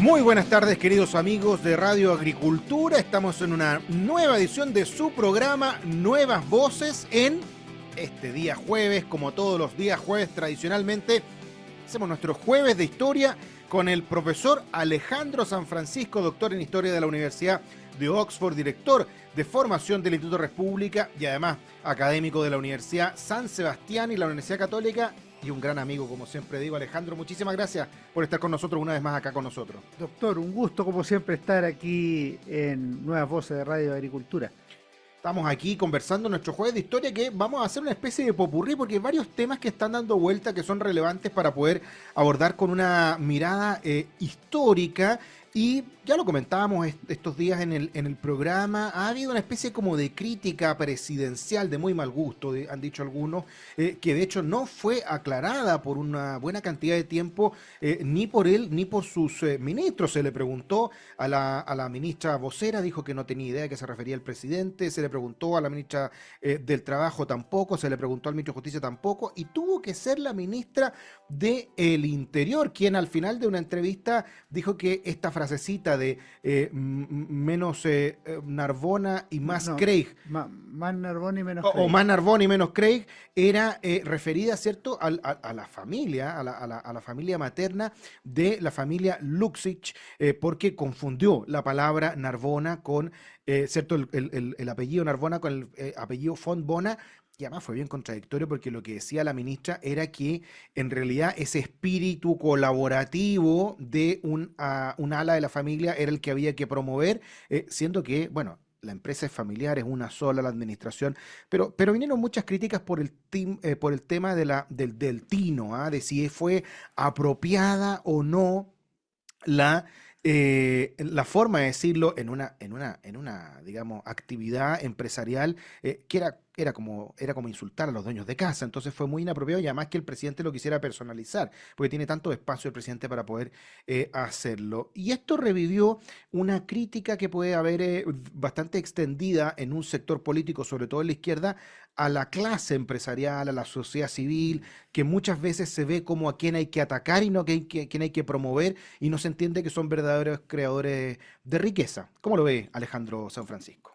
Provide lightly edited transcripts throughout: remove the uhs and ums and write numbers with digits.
Muy buenas tardes, queridos amigos de Radio Agricultura. Estamos en una nueva edición de su programa Nuevas Voces en este día jueves. Como todos los días jueves tradicionalmente, hacemos nuestro jueves de historia con el profesor Alejandro San Francisco, doctor en Historia de la Universidad de Oxford, director de formación del Instituto República y además académico de la Universidad San Sebastián y la Universidad Católica. Y un gran amigo, como siempre digo. Alejandro, muchísimas gracias por estar con nosotros una vez más acá con nosotros. Doctor, un gusto como siempre estar aquí en Nuevas Voces de Radio Agricultura. Estamos aquí conversando nuestro jueves de historia, que vamos a hacer una especie de popurrí porque hay varios temas que están dando vuelta que son relevantes para poder abordar con una mirada histórica. Y ya lo comentábamos estos días en el programa, ha habido una especie como de crítica presidencial de muy mal gusto, han dicho algunos, que de hecho no fue aclarada por una buena cantidad de tiempo, ni por él ni por sus ministros. Se le preguntó a la ministra vocera, dijo que no tenía idea de qué se refería el presidente, se le preguntó a la ministra del Trabajo tampoco, se le preguntó al ministro de Justicia tampoco, y tuvo que ser la ministra del Interior quien al final de una entrevista dijo que esta frasecita de menos Narbona y más Craig. Más Narbona y menos Craig. O más Narbona y menos Craig era referida, ¿cierto?, a la familia, a la familia materna de la familia Luksic, porque confundió la palabra Narbona con, ¿cierto?, el apellido Narbona con el apellido Font Bona. Y además fue bien contradictorio porque lo que decía la ministra era que en realidad ese espíritu colaborativo de un ala de la familia era el que había que promover, siendo que, bueno, la empresa es familiar, es una sola, la administración, pero vinieron muchas críticas por el tema del tino, de si fue apropiada o no la forma de decirlo en una digamos, actividad empresarial que era como insultar a los dueños de casa. Entonces fue muy inapropiado, y además que el presidente lo quisiera personalizar, porque tiene tanto espacio el presidente para poder hacerlo. Y esto revivió una crítica que puede haber bastante extendida en un sector político, sobre todo en la izquierda, a la clase empresarial, a la sociedad civil, que muchas veces se ve como a quien hay que atacar y no a quien hay que promover, y no se entiende que son verdaderos creadores de riqueza. ¿Cómo lo ve Alejandro San Francisco?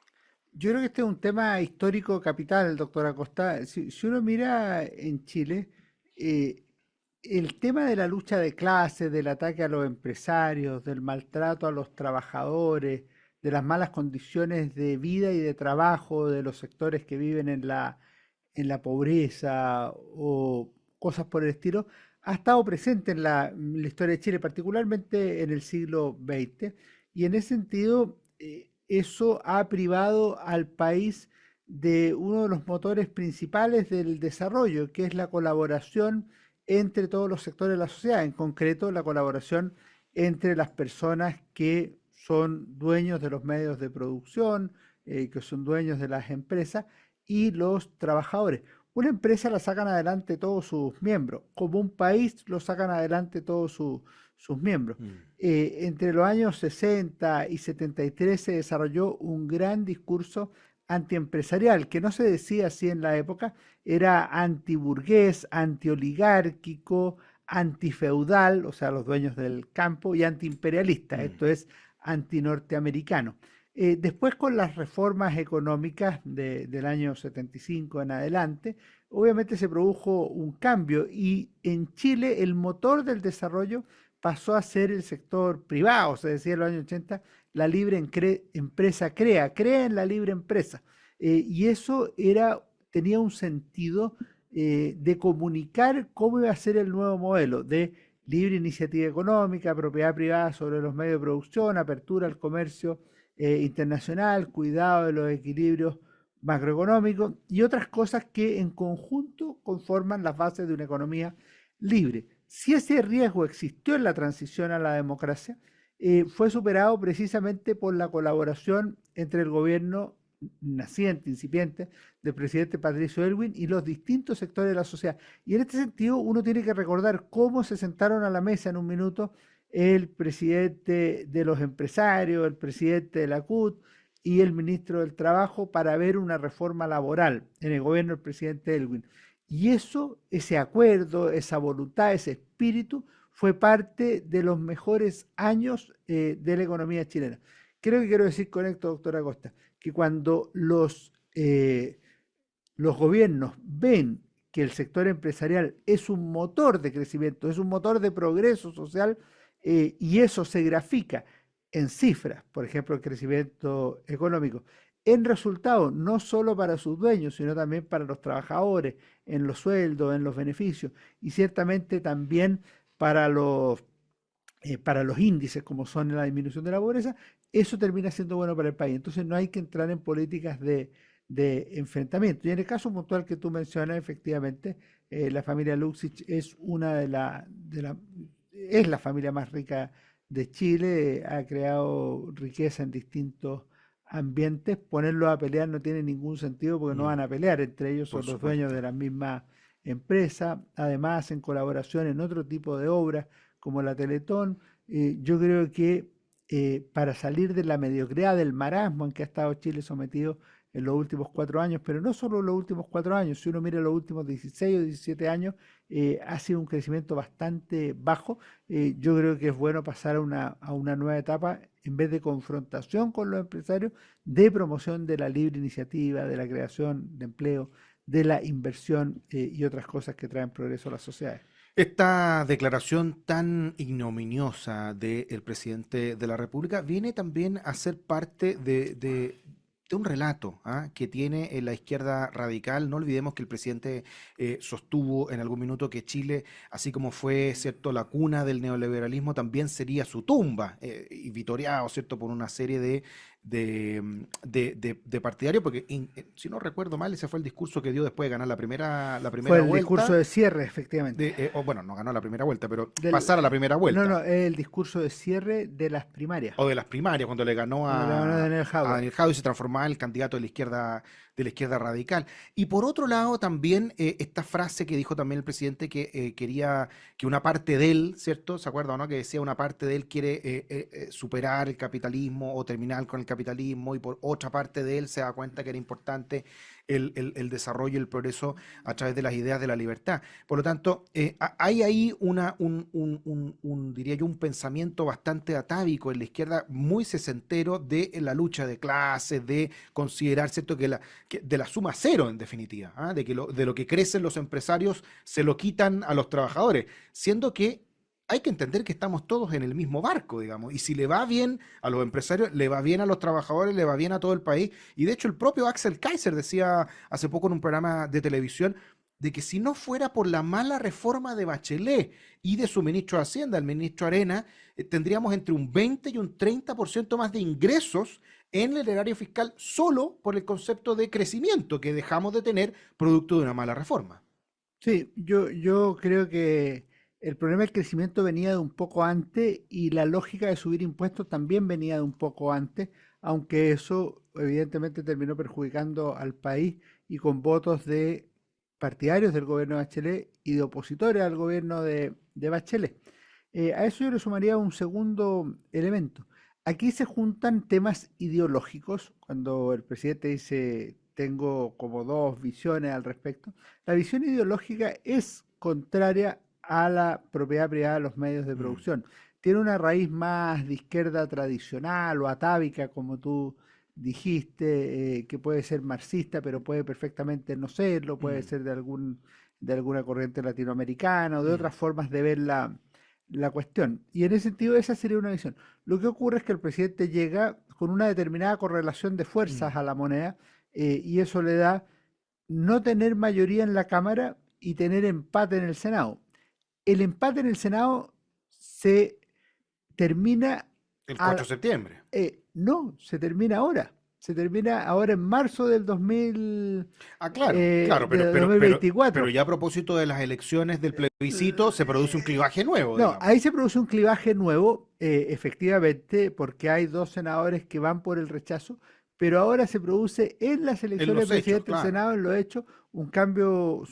Yo creo que este es un tema histórico capital, doctor Acosta. Si uno mira en Chile, el tema de la lucha de clases, del ataque a los empresarios, del maltrato a los trabajadores, de las malas condiciones de vida y de trabajo de los sectores que viven en la pobreza o cosas por el estilo, ha estado presente en la historia de Chile, particularmente en el siglo XX, y en ese sentido eso ha privado al país de uno de los motores principales del desarrollo, que es la colaboración entre todos los sectores de la sociedad, en concreto la colaboración entre las personas que son dueños de los medios de producción, que son dueños de las empresas, y los trabajadores. Una empresa la sacan adelante todos sus miembros, como un país lo sacan adelante todos sus miembros. Entre los años 60 y 73 se desarrolló un gran discurso antiempresarial, que no se decía así en la época, era antiburgués, antioligárquico, antifeudal, o sea, los dueños del campo, y antiimperialista, esto es antinorteamericano. Después, con las reformas económicas del año 75 en adelante, obviamente se produjo un cambio, y en Chile el motor del desarrollo pasó a ser el sector privado. Se decía en los años 80, la libre empresa crea en la libre empresa. Y eso tenía un sentido de comunicar cómo iba a ser el nuevo modelo de libre iniciativa económica, propiedad privada sobre los medios de producción, apertura al comercio internacional, cuidado de los equilibrios macroeconómicos y otras cosas que en conjunto conforman las bases de una economía libre. Si ese riesgo existió en la transición a la democracia, fue superado precisamente por la colaboración entre el gobierno naciente, incipiente, del presidente Patricio Aylwin y los distintos sectores de la sociedad. Y en este sentido uno tiene que recordar cómo se sentaron a la mesa en un minuto el presidente de los empresarios, el presidente de la CUT y el ministro del Trabajo para ver una reforma laboral en el gobierno del presidente Aylwin. Y eso, ese acuerdo, esa voluntad, ese espíritu, fue parte de los mejores años de la economía chilena. Creo que quiero decir con esto, doctora Costa, que cuando los gobiernos ven que el sector empresarial es un motor de crecimiento, es un motor de progreso social, y eso se grafica en cifras, por ejemplo, el crecimiento económico, en resultados no solo para sus dueños, sino también para los trabajadores, en los sueldos, en los beneficios, y ciertamente también para para los índices como son la disminución de la pobreza, eso termina siendo bueno para el país. Entonces no hay que entrar en políticas de enfrentamiento. Y en el caso puntual que tú mencionas, efectivamente, la familia Luxich es una es la familia más rica de Chile, ha creado riqueza en distintos ambientes. Ponerlos a pelear no tiene ningún sentido porque no Mm, van a pelear, entre ellos por son los dueños supuesto. de la misma empresa, además en colaboración en otro tipo de obras como la Teletón. Yo creo que para salir de la mediocridad, del marasmo en que ha estado Chile sometido en los últimos 4 años, pero no solo los últimos 4 años, si uno mira los últimos 16 o 17 años, ha sido un crecimiento bastante bajo. Yo creo que es bueno pasar a una nueva etapa, en vez de confrontación con los empresarios, de promoción de la libre iniciativa, de la creación de empleo, de la inversión y otras cosas que traen progreso a las sociedades. Esta declaración tan ignominiosa del presidente de la República viene también a ser parte de un relato, que tiene la izquierda radical. No olvidemos que el presidente sostuvo en algún minuto que Chile, así como fue, cierto, la cuna del neoliberalismo, también sería su tumba, y vitoreado, cierto, por una serie de partidarios, porque si no recuerdo mal, ese fue el discurso que dio después de ganar la Fue primera el discurso vuelta de cierre, efectivamente. o bueno, no ganó la primera vuelta, pero Del, pasar a la primera no, no, vuelta, es el discurso de cierre de las primarias, o de las primarias, cuando le ganó cuando le ganó Daniel a Howard. Daniel Jadwe y se transformaba en el candidato de la izquierda radical. Y por otro lado, también esta frase que dijo también el presidente que quería que una parte de él, ¿cierto? ¿Se acuerda o no? Que decía una parte de él quiere superar el capitalismo o terminar con el capitalismo, y por otra parte de él se da cuenta que era importante el desarrollo y el progreso a través de las ideas de la libertad. Por lo tanto, hay ahí diría yo, un pensamiento bastante atávico en la izquierda, muy sesentero de la lucha de clases, de considerar, ¿cierto?, de la suma cero, en definitiva, de lo que crecen los empresarios se lo quitan a los trabajadores, siendo que hay que entender que estamos todos en el mismo barco, digamos, y si le va bien a los empresarios, le va bien a los trabajadores, le va bien a todo el país. Y de hecho el propio Axel Kaiser decía hace poco en un programa de televisión de que si no fuera por la mala reforma de Bachelet y de su ministro de Hacienda, el ministro Arena, tendríamos entre un 20 y un 30% más de ingresos en el erario fiscal solo por el concepto de crecimiento que dejamos de tener producto de una mala reforma. Sí, yo creo que el problema del crecimiento venía de un poco antes y la lógica de subir impuestos también venía de un poco antes, aunque eso evidentemente terminó perjudicando al país y con votos de partidarios del gobierno de Bachelet y de opositores al gobierno de Bachelet. A eso yo le sumaría un segundo elemento. Aquí se juntan temas ideológicos, cuando el presidente dice, tengo como dos visiones al respecto. La visión ideológica es contraria a la propiedad privada de los medios de Mm, producción. Tiene una raíz más de izquierda tradicional o atávica, como tú dijiste, que puede ser marxista, pero puede perfectamente no serlo, puede mm, ser de alguna corriente latinoamericana o de mm, otras formas de ver la cuestión. Y en ese sentido, esa sería una visión. Lo que ocurre es que el presidente llega con una determinada correlación de mm. fuerzas a la moneda, y eso le da no tener mayoría en la Cámara y tener empate en el Senado. El empate en el Senado se termina, El 4 a- de septiembre. no, se termina ahora. Se termina ahora en marzo del 2000, Claro, claro, de 2024. pero ya a propósito de las elecciones del plebiscito, se produce un clivaje nuevo, No, digamos. ahí se produce un clivaje nuevo, efectivamente, porque hay dos senadores que van por el rechazo, pero ahora se produce en las En elecciones de los hechos, presidente del claro. Senado, en lo hecho, un cambio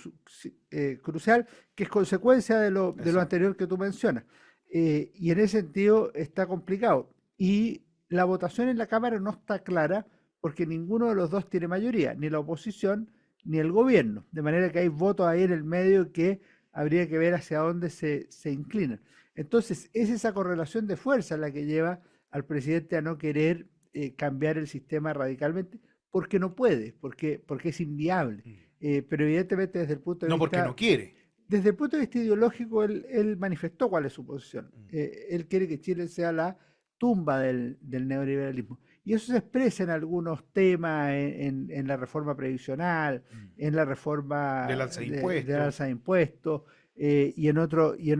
crucial que es consecuencia de lo Exacto. anterior que tú mencionas. Y en ese sentido está complicado. Y la votación en la Cámara no está clara porque ninguno de los dos tiene mayoría, ni la oposición ni el gobierno. De manera que hay votos ahí en el medio que habría que ver hacia dónde se inclinan. Entonces, es esa correlación de fuerza la que lleva al presidente a no querer cambiar el sistema radicalmente, porque no puede, porque es inviable. Mm. Pero evidentemente No porque no quiere. desde el punto de vista ideológico, él manifestó cuál es su posición. Mm. Él quiere que Chile sea la tumba del neoliberalismo. Y eso se expresa en algunos temas, en la reforma previsional, Mm. en la reforma Del alza de del impuestos. alza de impuestos y en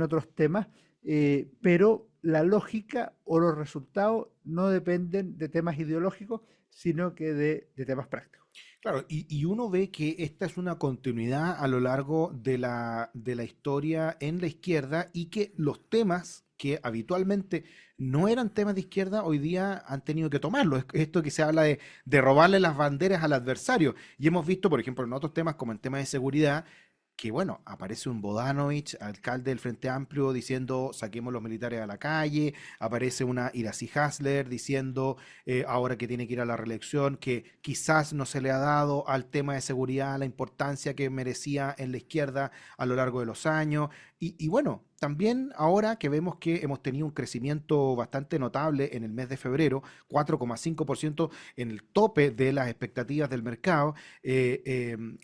otros temas, pero la lógica o los resultados no dependen de temas ideológicos, sino que de temas prácticos. Claro, y uno ve que esta es una continuidad a lo largo de la historia en la izquierda y que los temas que habitualmente no eran temas de izquierda, hoy día han tenido que tomarlo. Esto que se habla de robarle las banderas al adversario. Y hemos visto, por ejemplo, en otros temas, como en temas de seguridad, que bueno, aparece un Bodanovich, alcalde del Frente Amplio, diciendo saquemos los militares a la calle, aparece una Iracy Hasler diciendo ahora que tiene que ir a la reelección, que quizás no se le ha dado al tema de seguridad la importancia que merecía en la izquierda a lo largo de los años. Y bueno, también ahora que vemos que hemos tenido un crecimiento bastante notable en el mes de febrero, 4,5% en el tope de las expectativas del mercado,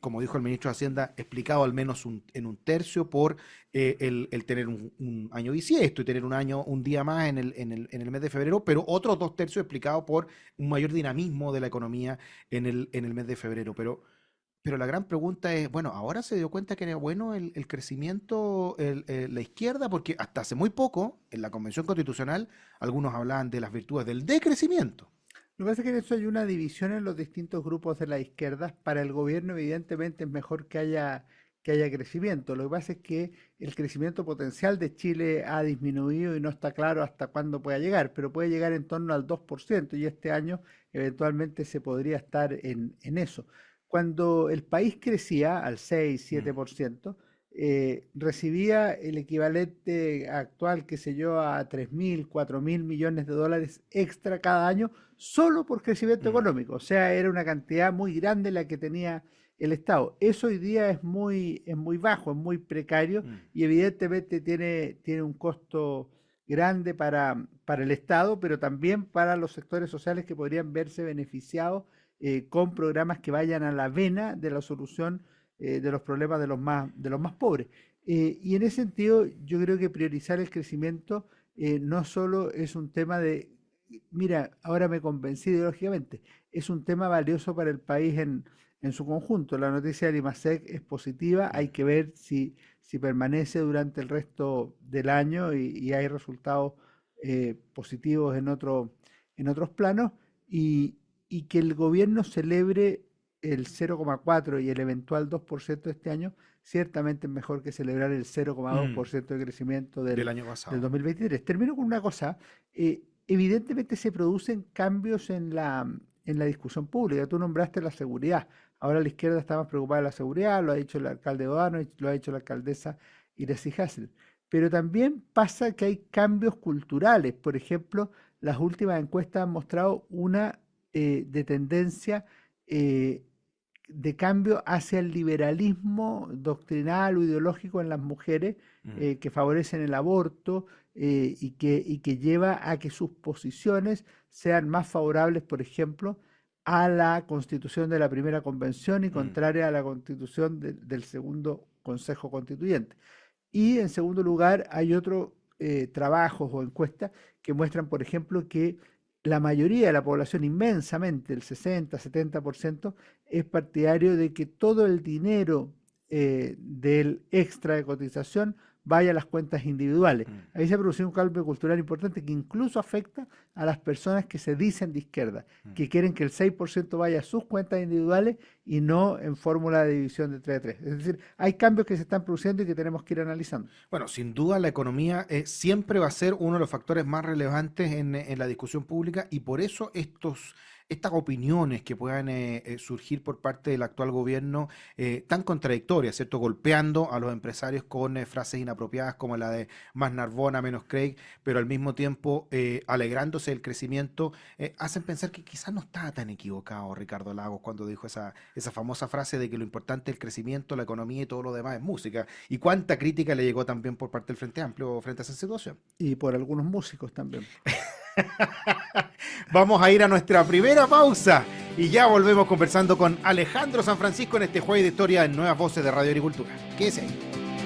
como dijo el ministro de Hacienda, explicado al menos en un tercio por el tener un año bisiesto y tener un día más en el mes de febrero, pero otros dos tercios explicados por un mayor dinamismo de la economía en el mes de febrero. Pero la gran pregunta es, bueno, ahora se dio cuenta que era bueno el crecimiento, la izquierda, porque hasta hace muy poco, en la Convención Constitucional, algunos hablaban de las virtudes del decrecimiento. Lo que pasa es que en eso hay una división en los distintos grupos de la izquierda. Para el gobierno, evidentemente, es mejor que haya crecimiento. Lo que pasa es que el crecimiento potencial de Chile ha disminuido y no está claro hasta cuándo pueda llegar, pero puede llegar en torno al 2% y este año eventualmente se podría estar en eso. Cuando el país crecía al 6, Mm, 7%, recibía el equivalente actual, qué sé yo, a 3.000, 4.000 millones de dólares extra cada año solo por crecimiento mm, económico. O sea, era una cantidad muy grande la que tenía el Estado. Eso hoy día es muy bajo, es muy precario mm. y evidentemente tiene un costo grande para el Estado, pero también para los sectores sociales que podrían verse beneficiados con programas que vayan a la vena de la solución de los problemas de los más pobres. Y en ese sentido, yo creo que priorizar el crecimiento no solo es un tema de, mira, ahora me convencí ideológicamente, es un tema valioso para el país en su conjunto. La noticia del IMASEC es positiva, hay que ver si permanece durante el resto del año y hay resultados positivos en otros planos y, y que el gobierno celebre el 0,4 y el eventual 2% este año, ciertamente es mejor que celebrar el Mm, 0,2% de crecimiento del año del pasado. 2023. Termino con una cosa, evidentemente se producen cambios en la discusión pública. Tú nombraste la seguridad. Ahora la izquierda está más preocupada de la seguridad, lo ha dicho el alcalde Bodano, lo ha dicho la alcaldesa Iracy Hassel. Pero también pasa que hay cambios culturales. Por ejemplo, las últimas encuestas han mostrado una de tendencia eh, de cambio hacia el liberalismo doctrinal o ideológico en las mujeres Mm, que favorecen el aborto y que lleva a que sus posiciones sean más favorables, por ejemplo, a la constitución de la primera convención y mm, contraria a la constitución del segundo Consejo Constituyente. Y en segundo lugar, hay otros trabajos o encuestas que muestran, por ejemplo, que la mayoría de la población, inmensamente, el 60-70%, es partidario de que todo el dinero del extra de cotización vaya a las cuentas individuales. mm, Ahí se ha producido un cambio cultural importante que incluso afecta a las personas que se dicen de izquierda, mm. que quieren que el 6% vaya a sus cuentas individuales y no en fórmula de división de 3 a 3. Es decir, hay cambios que se están produciendo y que tenemos que ir analizando. Bueno, sin duda la economía siempre va a ser uno de los factores más relevantes en la discusión pública y por eso estas opiniones que puedan surgir por parte del actual gobierno tan contradictorias, ¿cierto? Golpeando a los empresarios con frases inapropiadas como la de más Narbona, menos Craig, pero al mismo tiempo alegrándose del crecimiento, hacen pensar que quizás no estaba tan equivocado Ricardo Lagos cuando dijo esa famosa frase de que lo importante es el crecimiento, la economía y todo lo demás es música. Y cuánta crítica le llegó también por parte del Frente Amplio frente a esa situación. Y por algunos músicos también. Vamos a ir a nuestra primera pausa y ya volvemos conversando con Alejandro San Francisco en este jueves de historia en Nuevas Voces de Radio Agricultura. Quédese ahí.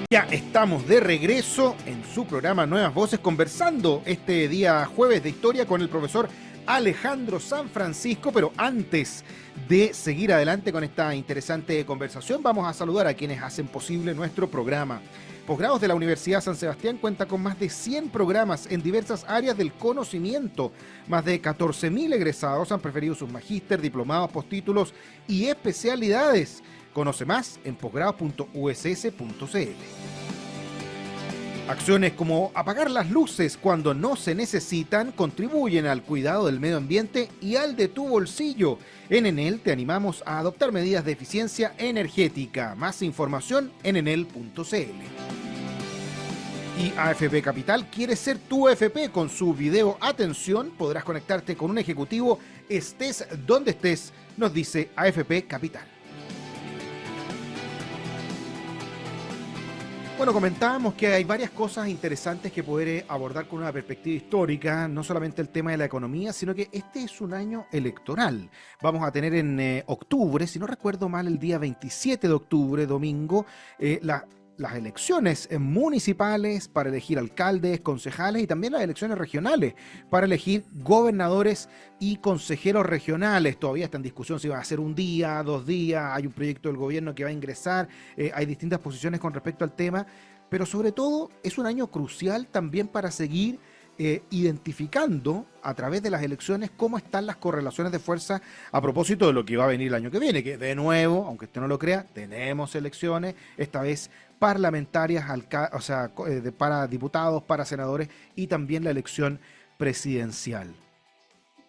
Ya estamos de regreso en su programa Nuevas Voces, conversando este día jueves de historia con el profesor Alejandro San Francisco, pero antes de seguir adelante con esta interesante conversación, vamos a saludar a quienes hacen posible nuestro programa. Posgrados de la Universidad San Sebastián cuenta con más de 100 programas en diversas áreas del conocimiento. Más de 14.000 egresados han preferido sus magíster, diplomados, postítulos y especialidades. Conoce más en posgrados.uss.cl. Acciones como apagar las luces cuando no se necesitan contribuyen al cuidado del medio ambiente y al de tu bolsillo. En Enel te animamos a adoptar medidas de eficiencia energética. Más información en enel.cl. Y AFP Capital quiere ser tu AFP. Con su video Atención podrás conectarte con un ejecutivo estés donde estés, nos dice AFP Capital. Bueno, comentábamos que hay varias cosas interesantes que poder abordar con una perspectiva histórica, no solamente el tema de la economía, sino que este es un año electoral. Vamos a tener en octubre, si no recuerdo mal, el día 27 de octubre, domingo, las elecciones municipales para elegir alcaldes, concejales y también las elecciones regionales para elegir gobernadores y consejeros regionales. Todavía está en discusión si va a ser un día, 2 días, hay un proyecto del gobierno que va a ingresar, hay distintas posiciones con respecto al tema, pero sobre todo es un año crucial también para seguir identificando a través de las elecciones cómo están las correlaciones de fuerza a propósito de lo que va a venir el año que viene, que de nuevo, aunque usted no lo crea, tenemos elecciones, esta vez parlamentarias, para diputados, para senadores y también la elección presidencial.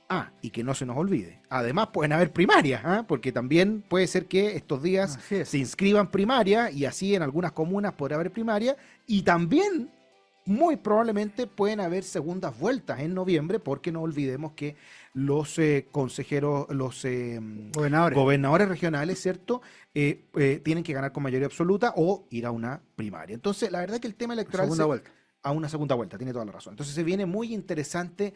Ah, y que no se nos olvide, además pueden haber primarias, ¿eh? Porque también puede ser que estos días se inscriban primarias y así en algunas comunas podrá haber primaria y también muy probablemente pueden haber segundas vueltas en noviembre, porque no olvidemos que los consejeros, los gobernadores regionales, ¿cierto? Tienen que ganar con mayoría absoluta o ir a una primaria. Entonces, la verdad es que el tema electoral... A una segunda vuelta, tiene toda la razón. Entonces se viene muy interesante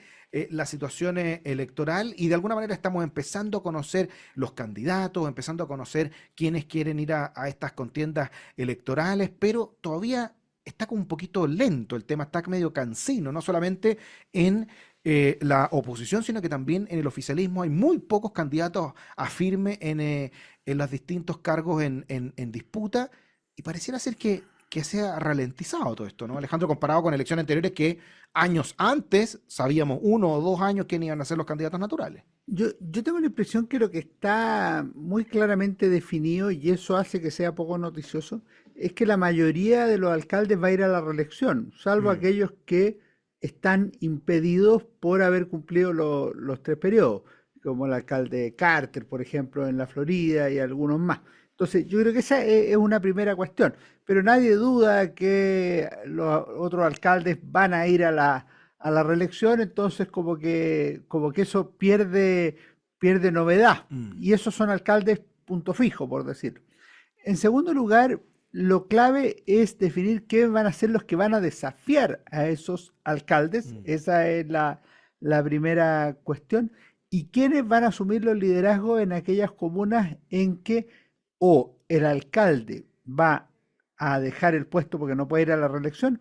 la situación electoral y de alguna manera estamos empezando a conocer los candidatos, empezando a conocer quiénes quieren ir a estas contiendas electorales, pero todavía está como un poquito lento el tema, está medio cansino, no solamente en la oposición, sino que también en el oficialismo hay muy pocos candidatos a firme en los distintos cargos en disputa y pareciera ser que se ha ralentizado todo esto, ¿no, Alejandro? Comparado con elecciones anteriores que años antes sabíamos 1 o 2 años quiénes iban a ser los candidatos naturales. Yo tengo la impresión que lo que está muy claramente definido, y eso hace que sea poco noticioso, es que la mayoría de los alcaldes va a ir a la reelección, salvo aquellos que están impedidos por haber cumplido los 3 periodos, como el alcalde Carter, por ejemplo, en la Florida y algunos más. Entonces, yo creo que esa es una primera cuestión, pero nadie duda que los otros alcaldes van a ir a la reelección, entonces como que eso pierde novedad. Y esos son alcaldes punto fijo, por decirlo. En segundo lugar, lo clave es definir qué van a ser los que van a desafiar a esos alcaldes. Esa es la primera cuestión. Y quiénes van a asumir los liderazgos en aquellas comunas en que o el alcalde va a dejar el puesto porque no puede ir a la reelección,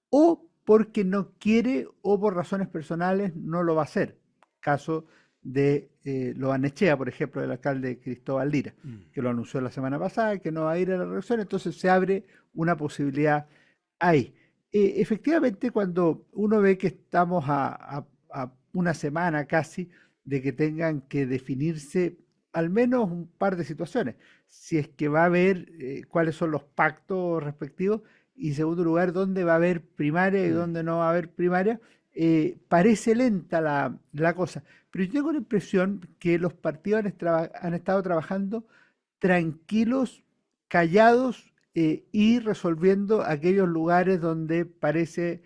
o porque no quiere o por razones personales no lo va a hacer. Caso de Loanechea, por ejemplo, del alcalde Cristóbal Lira, que lo anunció la semana pasada, que no va a ir a la reelección, entonces se abre una posibilidad ahí. Efectivamente, cuando uno ve que estamos a una semana casi de que tengan que definirse al menos un par de situaciones, si es que va a haber cuáles son los pactos respectivos y en segundo lugar dónde va a haber primaria y dónde no va a haber primaria, parece lenta la cosa, pero yo tengo la impresión que los partidos han estado trabajando tranquilos, callados y resolviendo aquellos lugares donde parece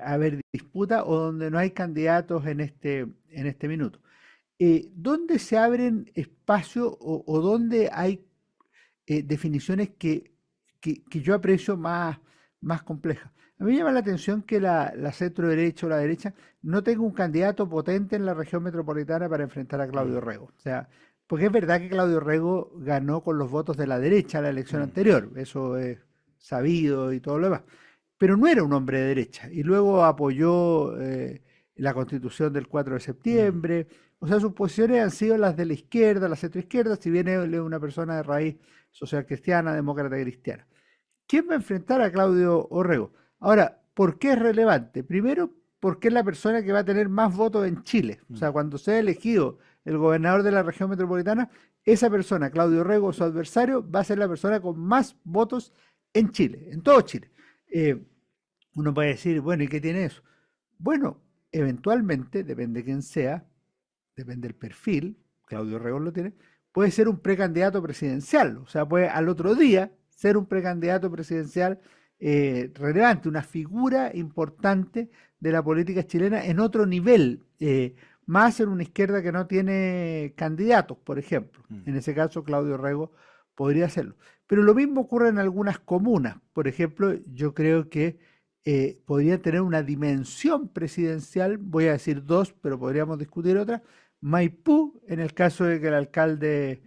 haber disputa o donde no hay candidatos en este minuto. ¿Dónde se abren espacios o dónde hay definiciones que yo aprecio más complejas? A mí me llama la atención que la centro derecha o la derecha no tenga un candidato potente en la región metropolitana para enfrentar a Claudio Mm, Rego. O sea, porque es verdad que Claudio Rego ganó con los votos de la derecha la elección mm, anterior, eso es sabido y todo lo demás, pero no era un hombre de derecha y luego apoyó la constitución del 4 de mm. septiembre. O sea, sus posiciones han sido las de la izquierda, la centroizquierda, si bien él es una persona de raíz social cristiana, demócrata cristiana. ¿Quién va a enfrentar a Claudio Orrego? Ahora, ¿por qué es relevante? Primero, porque es la persona que va a tener más votos en Chile. O sea, Mm. cuando sea elegido el gobernador de la región metropolitana, esa persona, Claudio Orrego, su adversario, va a ser la persona con más votos en Chile, en todo Chile. Eh, Uno puede decir, bueno, ¿y qué tiene eso? Bueno, eventualmente, depende de quién sea, depende del perfil, Claudio Orrego lo tiene, puede ser un precandidato presidencial, o sea, puede al otro día ser un precandidato presidencial relevante, una figura importante de la política chilena en otro nivel, más en una izquierda que no tiene candidatos, por ejemplo. Mm. En ese caso, Claudio Orrego podría hacerlo. Pero lo mismo ocurre en algunas comunas. Por ejemplo, yo creo que podría tener una dimensión presidencial, voy a decir dos, pero podríamos discutir otra. Maipú, en el caso de que el alcalde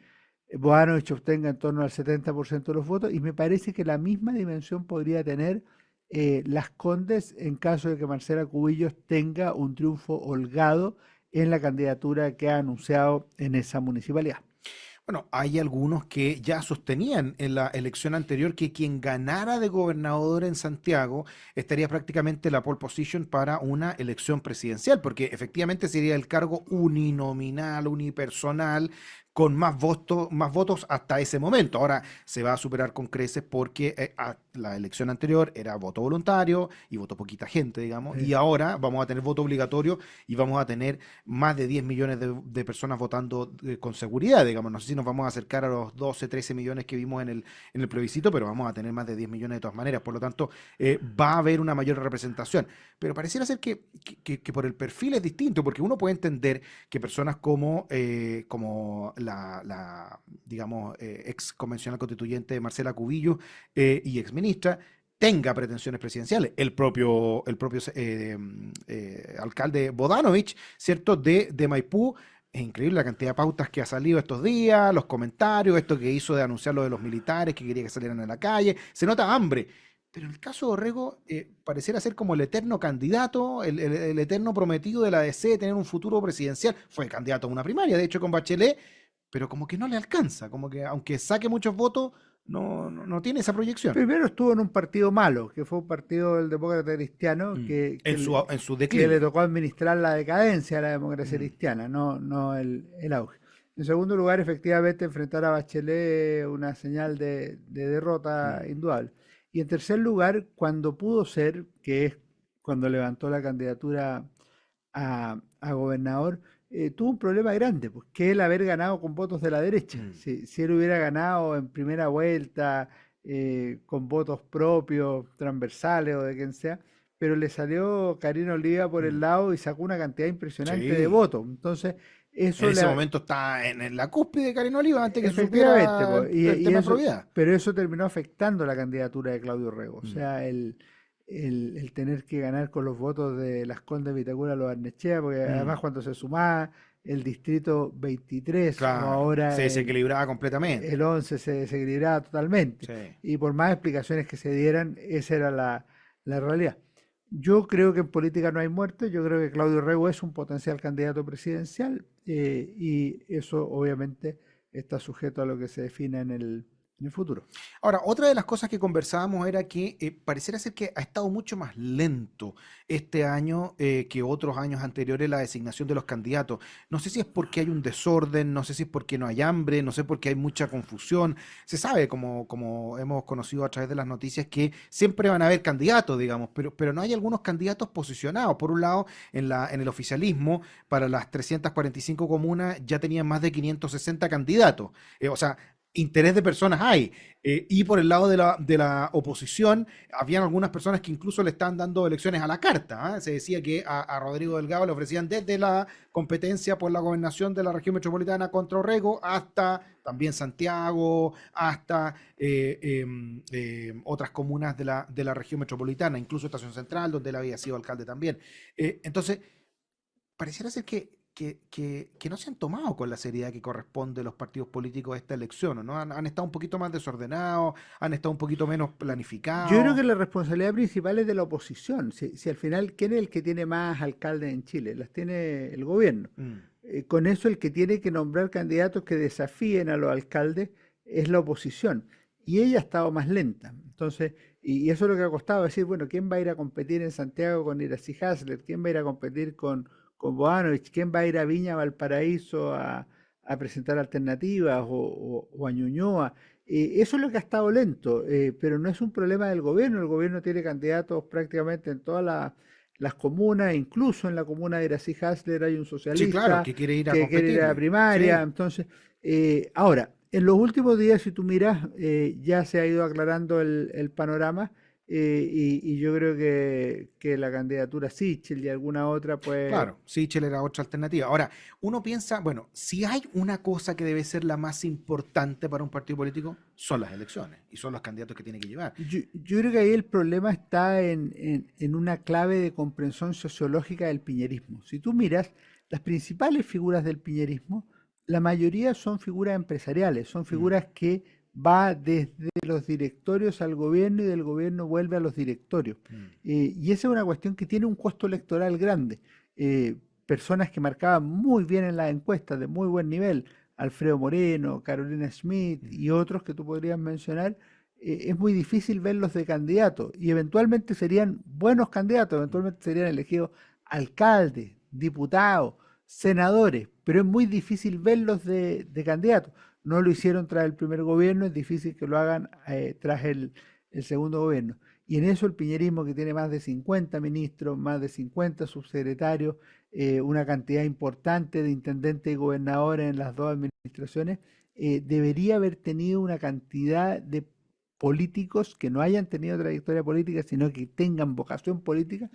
Boanovich obtenga en torno al 70% de los votos, y me parece que la misma dimensión podría tener Las Condes en caso de que Marcela Cubillos tenga un triunfo holgado en la candidatura que ha anunciado en esa municipalidad. Bueno, hay algunos que ya sostenían en la elección anterior que quien ganara de gobernador en Santiago estaría prácticamente la pole position para una elección presidencial, porque efectivamente sería el cargo uninominal, unipersonal, con más votos hasta ese momento. Ahora se va a superar con creces porque la elección anterior era voto voluntario y votó poquita gente, digamos, y Sí. ahora vamos a tener voto obligatorio y vamos a tener más de 10 millones de personas votando con seguridad, digamos. No sé si nos vamos a acercar a los 12, 13 millones que vimos en el plebiscito, pero vamos a tener más de 10 millones de todas maneras. Por lo tanto, va a haber una mayor representación. Pero pareciera ser que por el perfil es distinto, porque uno puede entender que personas como digamos, ex convencional constituyente Marcela Cubillo y ex ministra, tenga pretensiones presidenciales. El propio alcalde Bodanovich, ¿cierto? De Maipú. Es increíble la cantidad de pautas que ha salido estos días, los comentarios, esto que hizo de anunciar lo de los militares, que quería que salieran a la calle. Se nota hambre. Pero en el caso de Orrego, pareciera ser como el eterno candidato, el eterno prometido de la DC de tener un futuro presidencial. Fue candidato a una primaria, de hecho, con Bachelet, pero como que no le alcanza, como que aunque saque muchos votos, no tiene esa proyección. Primero estuvo en un partido malo, que fue un partido del demócrata cristiano, Mm. En su que le declive. tocó administrar la decadencia de la democracia Mm, cristiana, no el auge. En segundo lugar, efectivamente, enfrentar a Bachelet una señal de derrota mm, indudable. Y en tercer lugar, cuando pudo ser, que es cuando levantó la candidatura a gobernador, tuvo un problema grande, pues, que el haber ganado con votos de la derecha. mm, Si él hubiera ganado en primera vuelta, con votos propios, transversales o de quien sea, pero le salió Karina Oliva por el mm. lado y sacó una cantidad impresionante de Sí. votos. Entonces, En eso ese le, momento está en la cúspide de Karen Oliva antes que se efectivamente, supiera pues, el y tema de eso, probidad. pero eso terminó afectando la candidatura de Claudio Rego. O Mm, sea, el tener que ganar con los votos de Las Condes, Vitacura, Los Barnechea, porque además mm. cuando se sumaba el distrito 23 o Claro, se ahora desequilibraba completamente. el 11 se desequilibraba totalmente. Sí. Y por más explicaciones que se dieran, esa era la realidad. Yo creo que en política no hay muerte, yo creo que Claudio Rego es un potencial candidato presidencial y eso obviamente está sujeto a lo que se define en el futuro. Ahora, otra de las cosas que conversábamos era que pareciera ser que ha estado mucho más lento este año que otros años anteriores la designación de los candidatos. No sé si es porque hay un desorden, no sé si es porque no hay hambre, no sé porque hay mucha confusión. Se sabe, como hemos conocido a través de las noticias, que siempre van a haber candidatos, digamos, pero no hay algunos candidatos posicionados. Por un lado, en el oficialismo, para las 345 comunas ya tenían más de 560 candidatos. O sea, interés de personas hay. Y por el lado de la oposición, habían algunas personas que incluso le estaban dando elecciones a la carta. Se decía que a Rodrigo Delgado le ofrecían desde la competencia por la gobernación de la región metropolitana contra Orrego hasta también Santiago, hasta otras comunas de la región metropolitana, incluso Estación Central, donde él había sido alcalde también. Entonces, pareciera ser que no se han tomado con la seriedad que corresponde a los partidos políticos a esta elección, ¿no? Han estado un poquito más desordenados, han estado un poquito menos Yo creo planificados. que la responsabilidad principal es de la oposición. Si al final, ¿quién es el que tiene más alcaldes en Chile? Las tiene el gobierno. Mm, Con eso, el que tiene que nombrar candidatos que desafíen a los alcaldes es la oposición. Y ella ha estado más lenta. Entonces, y eso es lo que ha costado decir, bueno, ¿quién va a ir a competir en Santiago con Iracy Hasler? ¿Quién va a ir a competir con Boanovich? ¿Quién va a ir a Viña, Valparaíso a presentar alternativas o a Ñuñoa? Eso es lo que ha estado lento, pero no es un problema del gobierno. El gobierno tiene candidatos prácticamente en todas las comunas, incluso en la comuna de Iracy Hasler hay un sí, claro, socialista que quiere ir a que quiere ir a la competirle. primaria. Sí. Entonces, ahora, en los últimos días, si tú miras, ya se ha ido aclarando el panorama, y yo creo que la candidatura Sichel y alguna otra, pues Claro, Sichel era otra alternativa. Ahora, uno piensa, bueno, si hay una cosa que debe ser la más importante para un partido político, son las elecciones y son los candidatos que tiene que llevar. yo creo que ahí el problema está en una clave de comprensión sociológica del piñerismo. Si tú miras las principales figuras del piñerismo, la mayoría son figuras empresariales, son Mm, figuras que va desde los directorios al gobierno y del gobierno vuelve a los directorios. mm, Y esa es una cuestión que tiene un costo electoral grande. Eh, Personas que marcaban muy bien en las encuestas, de muy buen nivel, Alfredo Moreno, Carolina Schmidt mm, y otros que tú podrías mencionar, es muy difícil verlos de candidatos y eventualmente serían buenos candidatos, mm. eventualmente serían elegidos alcaldes, diputados, senadores, pero es muy difícil verlos de candidatos. No lo hicieron tras el primer gobierno, es difícil que lo hagan tras el segundo gobierno. Y en eso el piñerismo, que tiene más de 50 ministros, más de 50 subsecretarios, una cantidad importante de intendentes y gobernadores en las dos administraciones, debería haber tenido una cantidad de políticos que no hayan tenido trayectoria política, sino que tengan vocación política,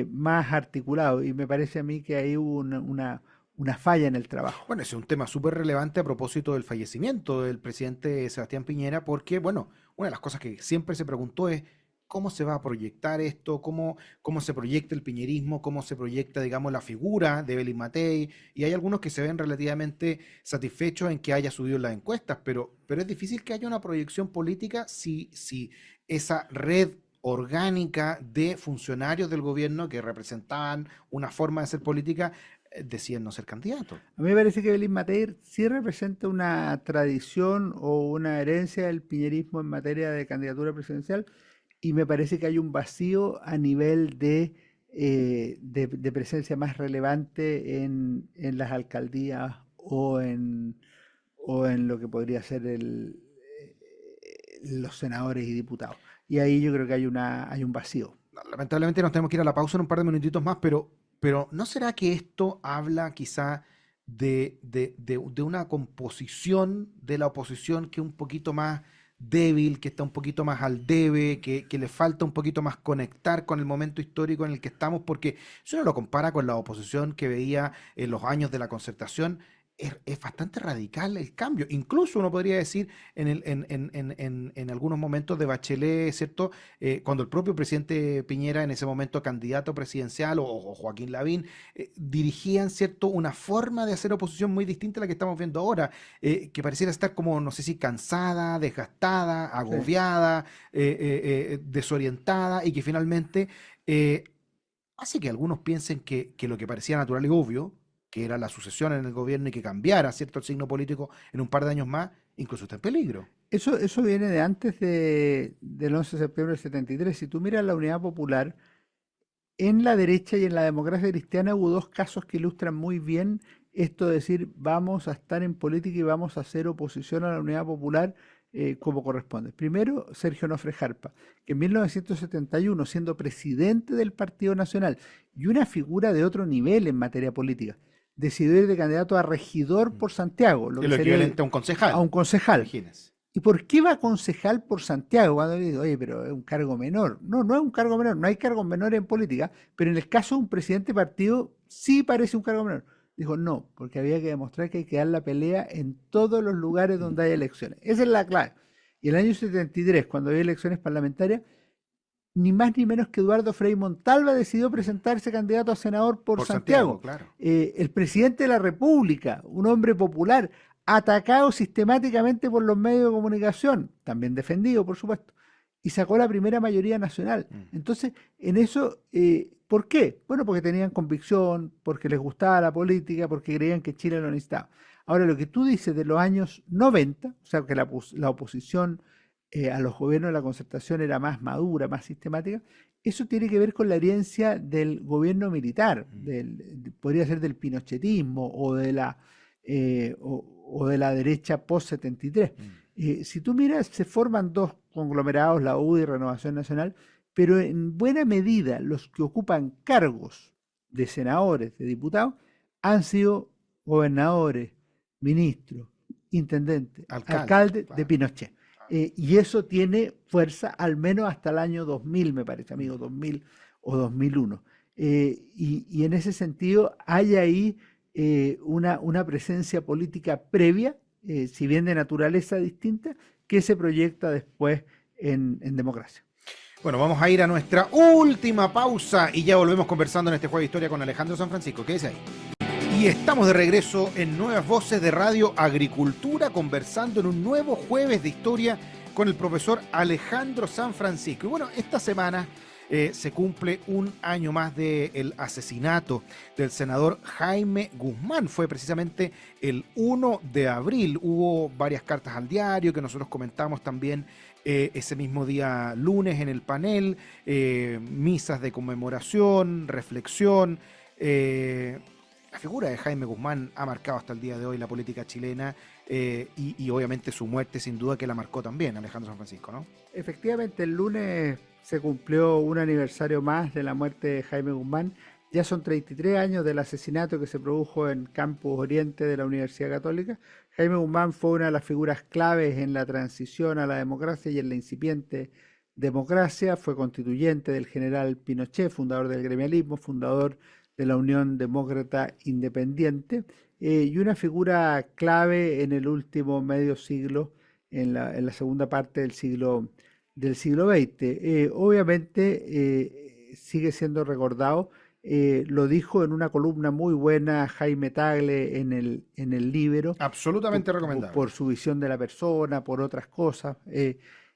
más articulado. Y me parece a mí que ahí hubo una falla en el trabajo. Bueno, ese es un tema súper relevante a propósito del fallecimiento del presidente Sebastián Piñera, porque, bueno, una de las cosas que siempre se preguntó es cómo se va a proyectar esto, cómo se proyecta el piñerismo, cómo se proyecta, digamos, la figura de Belín Matei, y hay algunos que se ven relativamente satisfechos en que haya subido en las encuestas, pero es difícil que haya una proyección política si esa red orgánica de funcionarios del gobierno que representaban una forma de hacer política deciden no ser candidatos. A mí me parece que Belín Matei sí representa una tradición o una herencia del piñerismo en materia de candidatura presidencial, y me parece que hay un vacío a nivel de presencia más relevante en las alcaldías o en lo que podría ser los senadores y diputados. Y ahí yo creo que hay un vacío. Lamentablemente nos tenemos que ir a la pausa en un par de minutitos más, pero ¿no será que esto habla quizá de una composición de la oposición que es un poquito más débil, que está un poquito más al debe, que le falta un poquito más conectar con el momento histórico en el que estamos? Porque si uno lo compara con la oposición que veía en los años de la concertación, es bastante radical el cambio. Incluso uno podría decir en algunos momentos de Bachelet, ¿cierto? Cuando el propio presidente Piñera, en ese momento candidato presidencial, o Joaquín Lavín, dirigían, ¿cierto? Una forma de hacer oposición muy distinta a la que estamos viendo ahora, que pareciera estar como, no sé si cansada, desgastada, Sí. agobiada, desorientada, y que finalmente eh, hace que algunos piensen que lo que parecía natural y obvio, que era la sucesión en el gobierno y que cambiara, ¿cierto?, el signo político en un par de años más, incluso está en peligro. Eso viene de antes del 11 de septiembre del 73. Si tú miras la Unidad Popular, en la derecha y en la democracia cristiana hubo dos casos que ilustran muy bien esto de decir vamos a estar en política y vamos a hacer oposición a la Unidad Popular como corresponde. Primero, Sergio Nofre Jarpa, que en 1971, siendo presidente del Partido Nacional y una figura de otro nivel en materia política, decidió ir de candidato a regidor por Santiago, lo Es que lo sería equivalente a un a concejal, un concejal. imagínense. ¿Y por qué va a concejal por Santiago? Cuando le digo, oye, pero es un cargo menor. No, no es un cargo menor, no hay cargos menores en política, pero en el caso de un presidente de partido sí parece un cargo menor. Dijo, no, porque había que demostrar que hay que dar la pelea en todos los lugares donde hay elecciones. Esa es la clave. Y el año 73, cuando había elecciones parlamentarias, ni más ni menos que Eduardo Frei Montalva decidió presentarse candidato a senador por Por Santiago, Santiago. claro. El presidente de la República, un hombre popular, atacado sistemáticamente por los medios de comunicación, también defendido, por supuesto, y sacó la primera mayoría nacional. Entonces, en eso, ¿por qué? Bueno, porque tenían convicción, porque les gustaba la política, porque creían que Chile lo necesitaba. Ahora, lo que tú dices de los años 90, o sea, que la oposición a los gobiernos de la concertación era más madura, más sistemática, eso tiene que ver con la herencia del gobierno militar, podría ser del pinochetismo o de la derecha post-73. Si tú miras, se forman dos conglomerados, la UDI y Renovación Nacional, pero en buena medida los que ocupan cargos de senadores, de diputados, han sido gobernadores, ministros, intendentes, alcaldes de Claro. Pinochet. Y eso tiene fuerza al menos hasta el año 2000, me parece, amigo, 2000 o 2001. Y en ese sentido hay ahí una presencia política previa, si bien de naturaleza distinta, que se proyecta después en democracia. Bueno, vamos a ir a nuestra última pausa y ya volvemos conversando en este Jueves de Historia con Alejandro San Francisco. Quédese ahí. Y estamos de regreso en Nuevas Voces de Radio Agricultura, conversando en un nuevo Jueves de Historia con el profesor Alejandro San Francisco. Y bueno, esta semana se cumple un año más del asesinato del senador Jaime Guzmán. Fue precisamente el 1 de abril. Hubo varias cartas al diario que nosotros comentamos también ese mismo día lunes en el panel, misas de conmemoración, reflexión. La figura de Jaime Guzmán ha marcado hasta el día de hoy la política chilena y obviamente su muerte sin duda que la marcó también, Alejandro San Francisco, ¿no? Efectivamente, el lunes se cumplió un aniversario más de la muerte de Jaime Guzmán. Ya son 33 años del asesinato que se produjo en Campus Oriente de la Universidad Católica. Jaime Guzmán fue una de las figuras claves en la transición a la democracia y en la incipiente democracia. Fue constituyente del general Pinochet, fundador del gremialismo, fundador de la Unión Demócrata Independiente, y una figura clave en el último medio siglo, en la segunda parte del siglo XX. Obviamente sigue siendo recordado, lo dijo en una columna muy buena Jaime Tagle en el Libro, Absolutamente recomendable. por su visión de la persona, por otras cosas,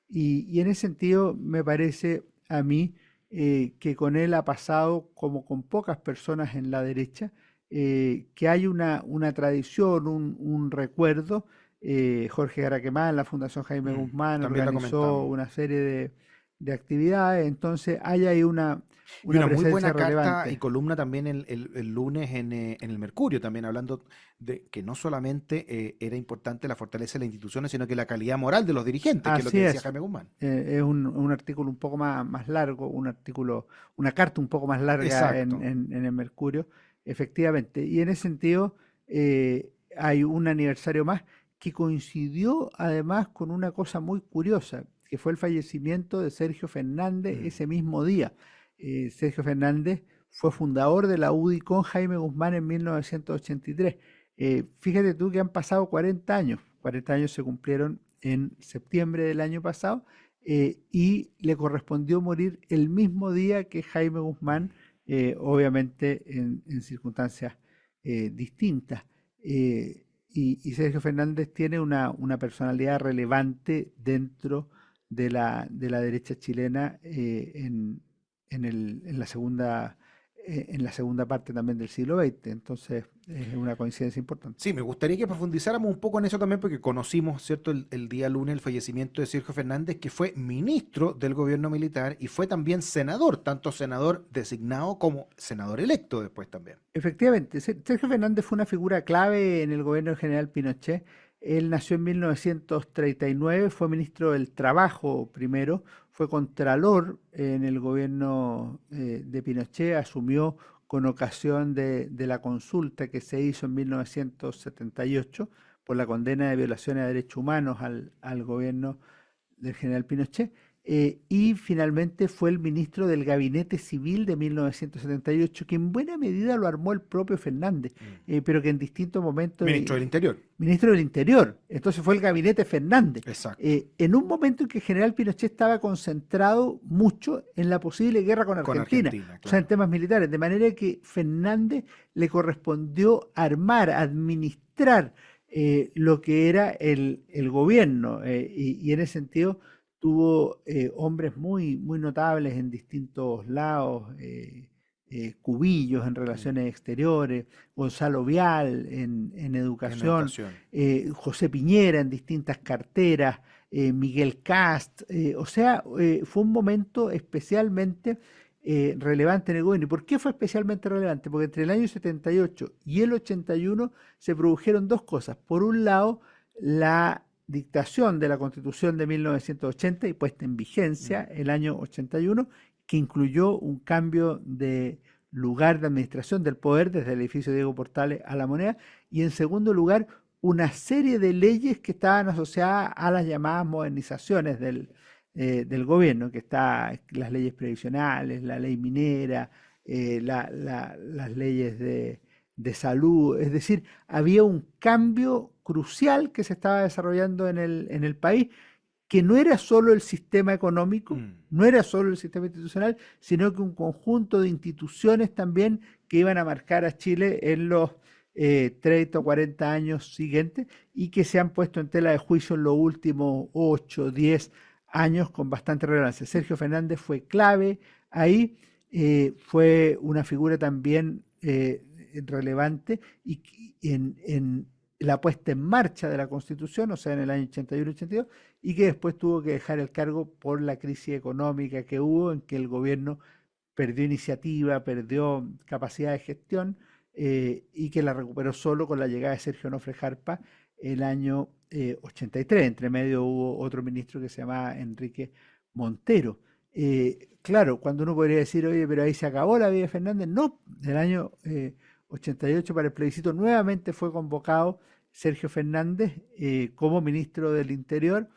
y en ese sentido me parece a mí que con él ha pasado como con pocas personas en la derecha, que hay una tradición, un recuerdo. Jorge Araquemá en la Fundación Jaime Guzmán También lo organizó comentamos. una serie de actividades, entonces hay ahí Y una una muy presencia buena carta y relevante. columna también el lunes en el Mercurio, también hablando de que no solamente era importante la fortaleza de las instituciones, sino que la calidad moral de los dirigentes, que es lo Así que decía es. Jaime Guzmán. Es un artículo un poco más largo, una carta un poco más larga Exacto. en el Mercurio, efectivamente. Y en ese sentido hay un aniversario más que coincidió además con una cosa muy curiosa, que fue el fallecimiento de Sergio Fernández ese mismo día. Sergio Fernández fue fundador de la UDI con Jaime Guzmán en 1983. Fíjate tú que han pasado 40 años. 40 años se cumplieron en septiembre del año pasado, y le correspondió morir el mismo día que Jaime Guzmán, obviamente en circunstancias distintas. Y Sergio Fernández tiene una personalidad relevante dentro de la derecha chilena en la segunda en la segunda parte también del siglo XX. Entonces, es una coincidencia importante. Sí, me gustaría que profundizáramos un poco en eso también, porque conocimos, ¿cierto?, el día lunes el fallecimiento de Sergio Fernández, que fue ministro del gobierno militar y fue también senador, tanto senador designado como senador electo después también. Efectivamente, Sergio Fernández fue una figura clave en el gobierno del general Pinochet. Él nació en 1939, fue ministro del Trabajo primero, fue contralor en el gobierno de Pinochet, asumió con ocasión de la consulta que se hizo en 1978 por la condena de violaciones a derechos humanos al gobierno del general Pinochet, y finalmente fue el ministro del Gabinete Civil de 1978, que en buena medida lo armó el propio Fernández, Mm. pero que en distintos momentos, Ministro del Interior. ministro del Interior, entonces fue el Gabinete Fernández, Exacto. en un momento en que el general Pinochet estaba concentrado mucho en la posible guerra con Con Argentina, Argentina, o sea, en claro. temas militares, de manera que Fernández le correspondió armar, administrar lo que era el gobierno, y en ese sentido tuvo hombres muy notables en distintos lados, Cubillos en Mm. relaciones exteriores, Gonzalo Vial en En educación, educación. José Piñera en distintas carteras, Miguel Cast, o sea, fue un momento especialmente relevante en el gobierno. ¿Y por qué fue especialmente relevante? Porque entre el año 78 y el 81 se produjeron dos cosas. Por un lado, la dictación de la Constitución de 1980 y puesta en vigencia Mm. el año 81, que incluyó un cambio de lugar de administración del poder desde el edificio Diego Portales a la Moneda, y en segundo lugar, una serie de leyes que estaban asociadas a las llamadas modernizaciones del gobierno, que está las leyes previsionales, la ley minera, las leyes de salud, es decir, había un cambio crucial que se estaba desarrollando en el país, que no era solo el sistema económico, Mm. no era solo el sistema institucional, sino que un conjunto de instituciones también que iban a marcar a Chile en los 30 o 40 años siguientes, y que se han puesto en tela de juicio en los últimos 8, 10 años con bastante relevancia. Sergio Fernández fue clave ahí, fue una figura también relevante y en la puesta en marcha de la Constitución, o sea, en el año 81-82, y que después tuvo que dejar el cargo por la crisis económica que hubo, en que el gobierno perdió iniciativa, perdió capacidad de gestión, y que la recuperó solo con la llegada de Sergio Onofre Jarpa el año 83. Entre medio hubo otro ministro que se llamaba Enrique Montero. Claro, cuando uno podría decir, oye, pero ahí se acabó la vida de Fernández, no, el año 88 para el plebiscito nuevamente fue convocado Sergio Fernández como ministro del Interior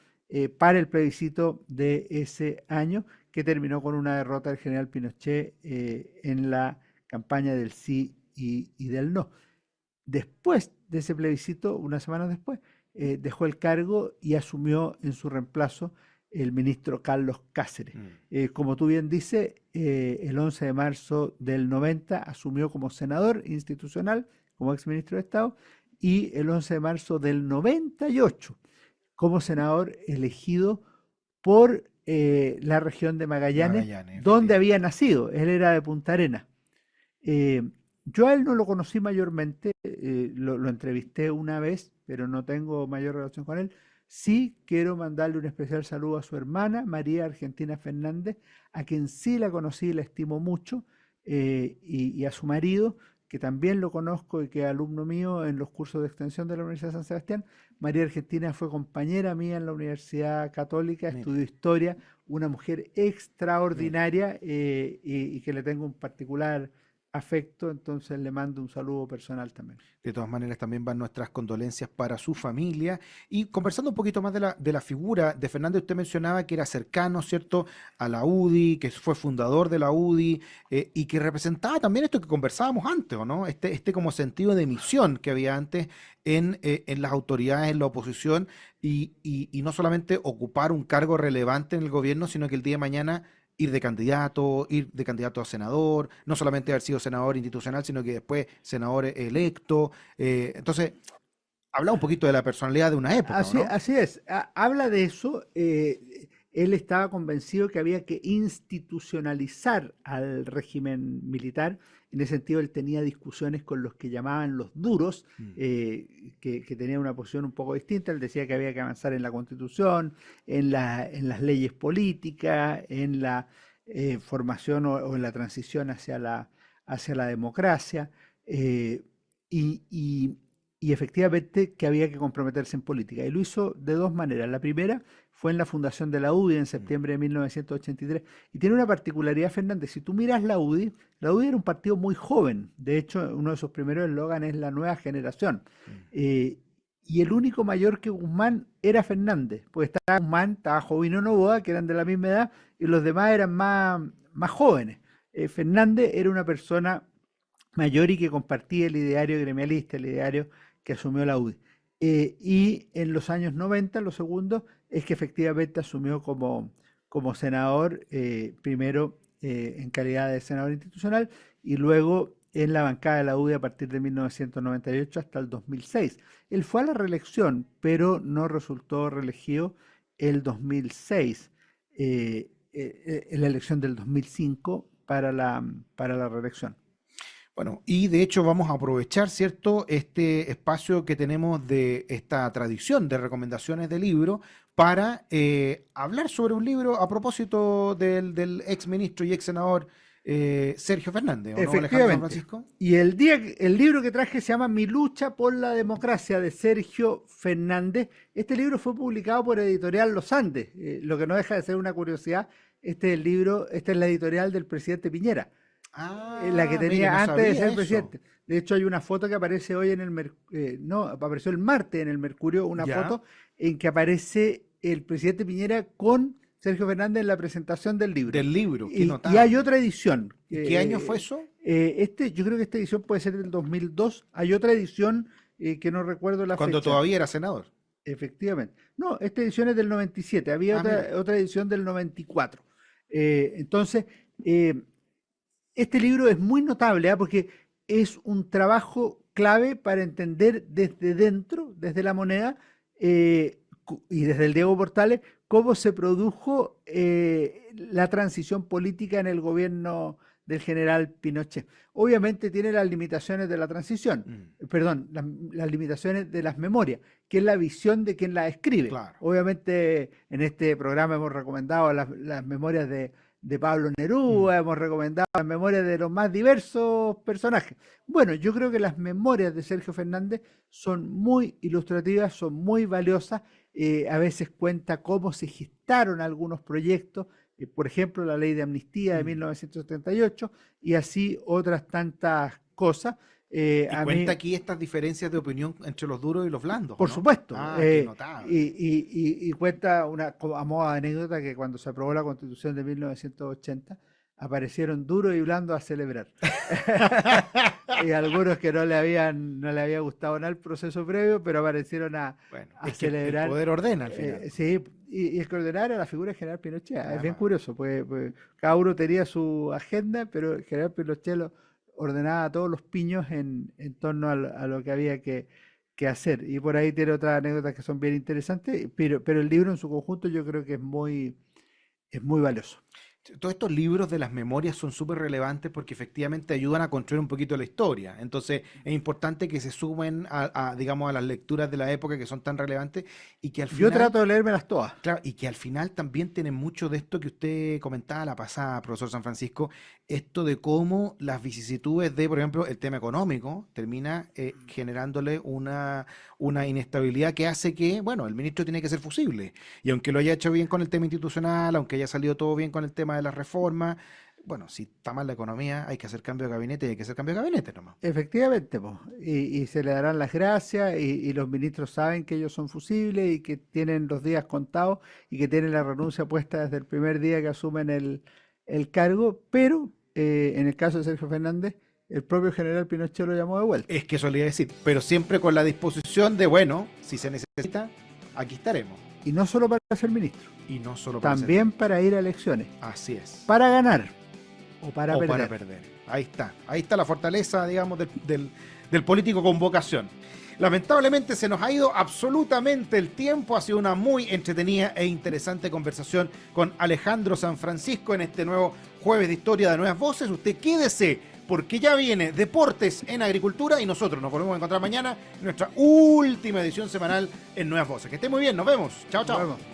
para el plebiscito de ese año, que terminó con una derrota del general Pinochet en la campaña del sí y del no. Después de ese plebiscito, unas semanas después, dejó el cargo y asumió en su reemplazo el ministro Carlos Cáceres. Mm. Como tú bien dices, el 11 de marzo del 90 asumió como senador institucional, como exministro de Estado, y el 11 de marzo del 98 como senador elegido por la región de Magallanes, Magallanes, donde efectivamente. había nacido. Él era de Punta Arenas. Eh, yo a él no lo conocí mayormente, lo entrevisté una vez, pero no tengo mayor relación con él. Sí quiero mandarle un especial saludo a su hermana, María Argentina Fernández, a quien sí la conocí y la estimo mucho, y a su marido, que también lo conozco y que es alumno mío en los cursos de extensión de la Universidad de San Sebastián. María Argentina fue compañera mía en la Universidad Católica, Mira, estudió historia, una mujer mira. extraordinaria, y que le tengo un particular afecto, entonces le mando un saludo personal también. De todas maneras, también van nuestras condolencias para su familia. Y conversando un poquito más de la figura de Fernández, usted mencionaba que era cercano, ¿cierto?, a la UDI, que fue fundador de la UDI, y que representaba también esto que conversábamos antes, ¿o no? Este como sentido de misión que había antes en las autoridades, en la oposición, y no solamente ocupar un cargo relevante en el gobierno, sino que el día de mañana ir de candidato a senador, no solamente haber sido senador institucional, sino que después senador electo. Entonces, habla un poquito de la personalidad de una época, ¿o Así, no? así es, habla de eso. él estaba convencido que había que institucionalizar al régimen militar. En ese sentido, él tenía discusiones con los que llamaban los duros, que tenían una posición un poco distinta. Él decía que había que avanzar en la Constitución, en las leyes políticas, en la formación o en la transición hacia la democracia, y, y- y efectivamente que había que comprometerse en política. Y lo hizo de dos maneras. La primera fue en la fundación de la UDI en septiembre de 1983. Y tiene una particularidad, Fernández. Si tú miras la UDI era un partido muy joven. De hecho, uno de sus primeros eslóganes es la nueva generación. Eh, y el único mayor que Guzmán era Fernández, pues estaba Guzmán, estaba Jovino Novoa, que eran de la misma edad, y los demás eran más jóvenes. Fernández era una persona mayor y que compartía el ideario gremialista, el ideario que asumió la UDI. Y en los años 90, lo segundo, es que efectivamente asumió como senador, primero en calidad de senador institucional y luego en la bancada de la UDI a partir de 1998 hasta el 2006. Él fue a la reelección, pero no resultó reelegido el 2006, en la elección del 2005 para la reelección. Bueno, y de hecho vamos a aprovechar, ¿cierto?, este espacio que tenemos de esta tradición de recomendaciones de libro para hablar sobre un libro a propósito del ex ministro y ex senador Sergio Fernández, ¿o no, Alejandro San Efectivamente. Francisco? Y el libro que traje se llama Mi lucha por la democracia de Sergio Fernández. Este libro fue publicado por Editorial Los Andes, lo que no deja de ser una curiosidad. Esta es la editorial del presidente Piñera, la que Ah, mire, no tenía antes de sabía ser eso. presidente. De hecho, hay una foto que aparece hoy no, apareció el martes en el Mercurio, una Ya, foto en que aparece el presidente Piñera con Sergio Fernández en la presentación del libro. del libro, qué Y hay notable. otra edición. ¿Y qué año fue eso? Yo creo que esta edición puede ser del 2002. Hay otra edición que no recuerdo la Cuando fecha. todavía era senador. Efectivamente. No, esta edición es del 97. Había Ah, mire. otra edición del 94. Entonces, eh, este libro es muy notable, porque es un trabajo clave para entender desde dentro, desde la moneda, y desde el Diego Portales, cómo se produjo la transición política en el gobierno del general Pinochet. Obviamente tiene las limitaciones de la transición, Mm, perdón, las limitaciones de las memorias, que es la visión de quien las escribe. claro. Obviamente en este programa hemos recomendado las memorias de Pablo Mm. Neruda, hemos recomendado las memorias de los más diversos personajes. Bueno, yo creo que las memorias de Sergio Fernández son muy ilustrativas, son muy valiosas. A veces cuenta cómo se gestaron algunos proyectos, por ejemplo, la ley de amnistía de Mm. 1978 y así otras tantas cosas. Y A cuenta mí, aquí estas diferencias de opinión entre los duros y los blandos, ¿o por no? supuesto, Ah, qué notable. y cuenta a modo de anécdota que cuando se aprobó la Constitución de 1980 aparecieron duros y blandos a celebrar. Y algunos que no le había gustado nada el proceso previo, pero aparecieron Bueno, a es que el celebrar. poder ordena al final. Sí, y el que ordenara era la figura de General Pinochet. Es bien Además. curioso, pues cada uno tenía su agenda, pero el General Pinochet ordenaba a todos los piños en torno a lo que había que hacer. Y por ahí tiene otras anécdotas que son bien interesantes, pero el libro en su conjunto yo creo que es muy valioso. Todos estos libros de las memorias son súper relevantes porque efectivamente ayudan a construir un poquito la historia. Entonces es importante que se sumen digamos, a las lecturas de la época que son tan relevantes y que al Yo final, trato de leérmelas todas. claro, y que al final también tienen mucho de esto que usted comentaba la pasada, profesor San Francisco, esto de cómo las vicisitudes de, por ejemplo, el tema económico termina generándole una inestabilidad que hace que, bueno, el ministro tiene que ser fusible. Y aunque lo haya hecho bien con el tema institucional, aunque haya salido todo bien con el tema de la reforma, bueno, si está mal la economía, hay que hacer cambio de gabinete y hay que hacer cambio de gabinete nomás. Efectivamente, po, y se le darán las gracias y los ministros saben que ellos son fusibles y que tienen los días contados y que tienen la renuncia puesta desde el primer día que asumen el cargo, pero en el caso de Sergio Fernández, el propio general Pinochet lo llamó de vuelta. Es que solía decir, pero siempre con la disposición de, bueno, si se necesita, aquí estaremos. Y no solo para ser ministro, Y no solo para ser también para ir a elecciones, así es. para ganar o para O para perder. perder. Ahí está. Ahí está la fortaleza, digamos, del político con vocación. Lamentablemente se nos ha ido absolutamente el tiempo. Ha sido una muy entretenida e interesante conversación con Alejandro San Francisco en este nuevo jueves de Historia de Nuevas Voces. Usted quédese porque ya viene Deportes en Agricultura y nosotros nos volvemos a encontrar mañana en nuestra última edición semanal en Nuevas Voces. Que esté muy bien, nos vemos. Chao, Nos chao. vemos.